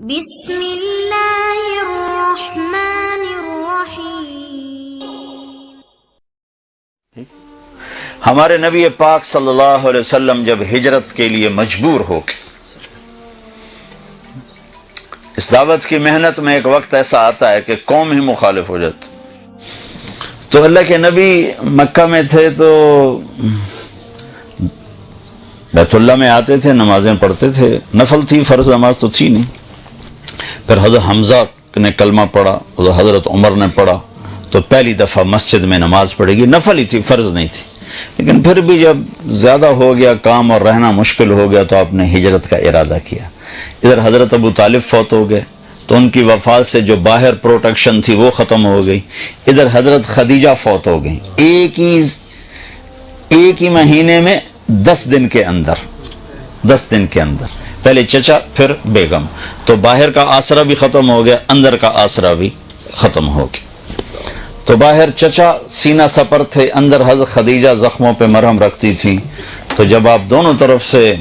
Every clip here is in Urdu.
بسم اللہ الرحمن الرحیم۔ ہمارے نبی پاک صلی اللہ علیہ وسلم جب ہجرت کے لیے مجبور ہو کے اس دعوت کی محنت میں ایک وقت ایسا آتا ہے کہ قوم ہی مخالف ہو جاتی، تو اللہ کے نبی مکہ میں تھے تو بیت اللہ میں آتے تھے، نمازیں پڑھتے تھے، نفل تھی، فرض نماز تو تھی نہیں۔ پھر حضرت حمزہ نے کلمہ پڑھا، حضرت عمر نے پڑھا، تو پہلی دفعہ مسجد میں نماز پڑھے گی، نفل ہی تھی، فرض نہیں تھی، لیکن پھر بھی جب زیادہ ہو گیا کام اور رہنا مشکل ہو گیا تو آپ نے ہجرت کا ارادہ کیا۔ ادھر حضرت ابو طالب فوت ہو گئے تو ان کی وفات سے جو باہر پروٹیکشن تھی وہ ختم ہو گئی، ادھر حضرت خدیجہ فوت ہو گئی ایک ہی مہینے میں 10 دن کے اندر، پہلے چچا پھر بیگم، تو باہر کا آسرا بھی ختم ہو گیا، اندر کا آسرا بھی ختم ہو گیا۔ تو باہر چچا سینہ سپر تھے، اندر حضرت خدیجہ زخموں پہ مرہم رکھتی تھی، تو جب آپ دونوں طرف سے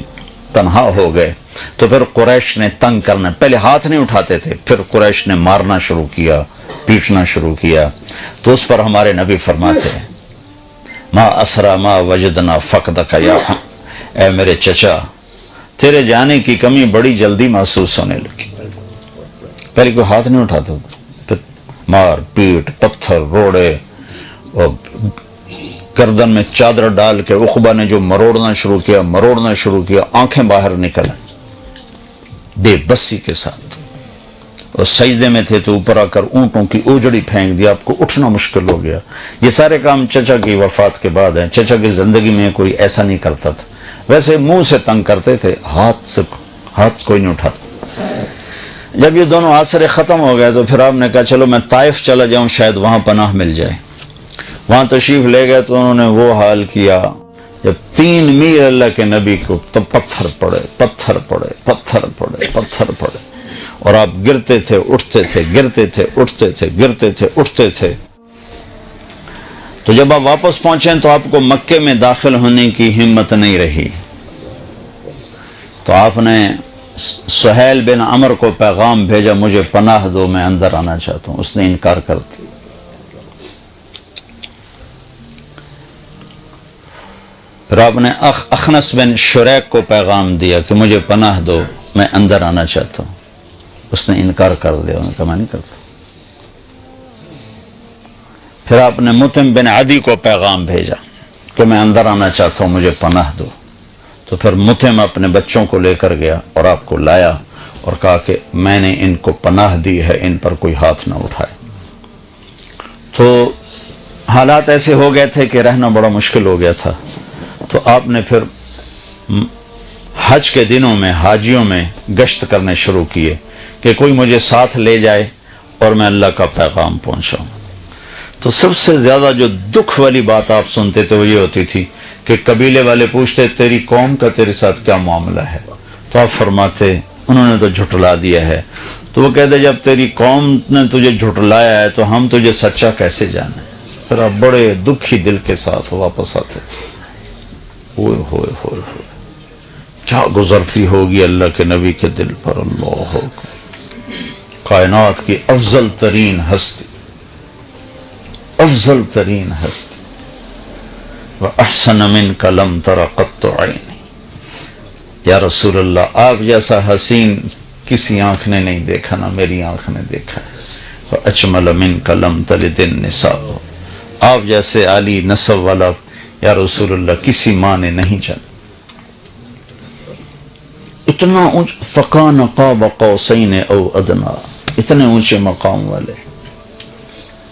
تنہا ہو گئے تو پھر قریش نے تنگ کرنا، پہلے ہاتھ نہیں اٹھاتے تھے، پھر قریش نے مارنا شروع کیا، پیٹنا شروع کیا، تو اس پر ہمارے نبی فرماتے ہیں ما اسرا ما وجدنا فقدک یا اے میرے چچا، تیرے جانے کی کمی بڑی جلدی محسوس ہونے لگی۔ پہلے کوئی ہاتھ نہیں اٹھاتا تھا، پھر مار پیٹ، پتھر، روڑے، اور گردن میں چادر ڈال کے عقبہ نے جو مروڑنا شروع کیا، آنکھیں باہر نکل بے بسی کے ساتھ، اور سجدے میں تھے تو اوپر آ کر اونٹوں کی اوجڑی پھینک دیا، آپ کو اٹھنا مشکل ہو گیا۔ یہ سارے کام چچا کی وفات کے بعد ہیں، چچا کی زندگی میں کوئی ایسا نہیں کرتا تھا، ویسے منہ سے تنگ کرتے تھے، ہاتھ کوئی نہیں اٹھاتا۔ جب یہ دونوں آسرے ختم ہو گئے تو پھر آپ نے کہا چلو میں طائف چلا جاؤں، شاید وہاں پناہ مل جائے۔ وہاں تشریف لے گئے تو انہوں نے وہ حال کیا، جب 3 میل اللہ کے نبی کو تو پتھر پڑے، اور آپ گرتے تھے اٹھتے تھے۔ تو جب آپ واپس پہنچے تو آپ کو مکے میں داخل ہونے کی ہمت نہیں رہی، تو آپ نے سہیل بن عمر کو پیغام بھیجا، مجھے پناہ دو، میں اندر آنا چاہتا ہوں۔ اس نے انکار کر دیا۔ پھر آپ نے اخنس بن شریک کو پیغام دیا کہ مجھے پناہ دو، میں اندر آنا چاہتا ہوں۔ اس نے انکار کر دیا، انہوں نے کہا میں نہیں کرتا۔ پھر آپ نے مطعم بن عدی کو پیغام بھیجا کہ میں اندر آنا چاہتا ہوں، مجھے پناہ دو۔ تو پھر مطعم اپنے بچوں کو لے کر گیا اور آپ کو لایا اور کہا کہ میں نے ان کو پناہ دی ہے، ان پر کوئی ہاتھ نہ اٹھائے۔ تو حالات ایسے ہو گئے تھے کہ رہنا بڑا مشکل ہو گیا تھا، تو آپ نے پھر حج کے دنوں میں حاجیوں میں گشت کرنے شروع کیے کہ کوئی مجھے ساتھ لے جائے اور میں اللہ کا پیغام پہنچاؤں۔ تو سب سے زیادہ جو دکھ والی بات آپ سنتے تھے وہ یہ ہوتی تھی کہ قبیلے والے پوچھتے تیری قوم کا تیرے ساتھ کیا معاملہ ہے، تو آپ فرماتے انہوں نے تو جھٹلا دیا ہے۔ تو وہ کہتے جب تیری قوم نے تجھے جھٹلایا ہے تو ہم تجھے سچا کیسے جانے۔ پھر آپ بڑے دکھی دل کے ساتھ واپس آتے تھے۔ ہوئے کیا گزرتی ہوگی اللہ کے نبی کے دل پر، اللہ اکبر، کائنات کی افضل ترین ہستی، وَأَحْسَنَ مِنْكَ لَمْ تَرَ قَطُّ عَيْنِي، یا رسول اللہ آپ جیسا حسین کسی آنکھ نے نہیں دیکھا، نہ میری آنکھ نے دیکھا ہے۔ وَأَجْمَلَ مِنْكَ لَمْ تَلِدِ النِّسَاءُ، آپ جیسے عالی نسب والا یا رسول اللہ کسی ماں نے نہیں جانا۔ اتنا فَكَانَ قَابَ قَوْسَيْنِ أَوْ أَدْنَىٰ، اتنے اونچے مقام والے،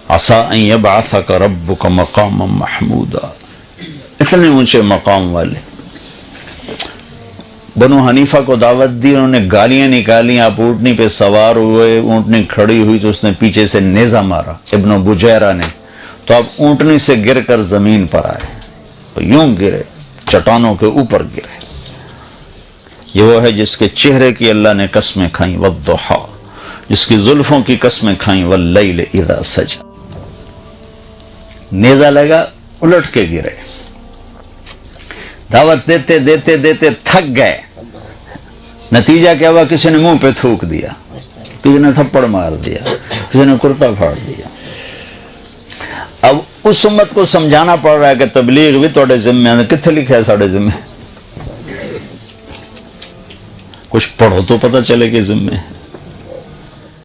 عَسَىٰ أَن يَبْعَثَكَ رَبُّكَ مَقَامًا مَحْمُودًا، اتنے اونچے مقام والے۔ بنو حنیفہ کو دعوت دی، انہوں نے گالیاں نکالی، آپ اونٹنی پہ سوار ہوئے، اونٹنی کھڑی ہوئی تو اس نے پیچھے سے نیزہ مارا ابن بجیرہ نے، تو آپ اونٹنی سے گر کر زمین پر آئے، یوں گرے، چٹانوں کے اوپر گرے۔ یہ وہ ہے جس کے چہرے کی اللہ نے قسمیں کھائیں، والضحیٰ، جس کی زلفوں کی قسمیں کھائیں، واللیل اذا سجا، نیزہ لگا، الٹ کے گرے۔ دعوت دیتے تھک گئے، نتیجہ کیا ہوا، کسی نے منہ پہ تھوک دیا، کسی نے تھپڑ مار دیا، کسی نے کرتا پھاڑ دیا. اب اس امت کو سمجھانا پڑ رہا ہے کہ تبلیغ بھی توڑے ذمہ ہے. کتنے لکھا ہے ساڑھے ذمہ؟ کچھ پڑھو تو پتہ چلے کہ ذمہ ہے.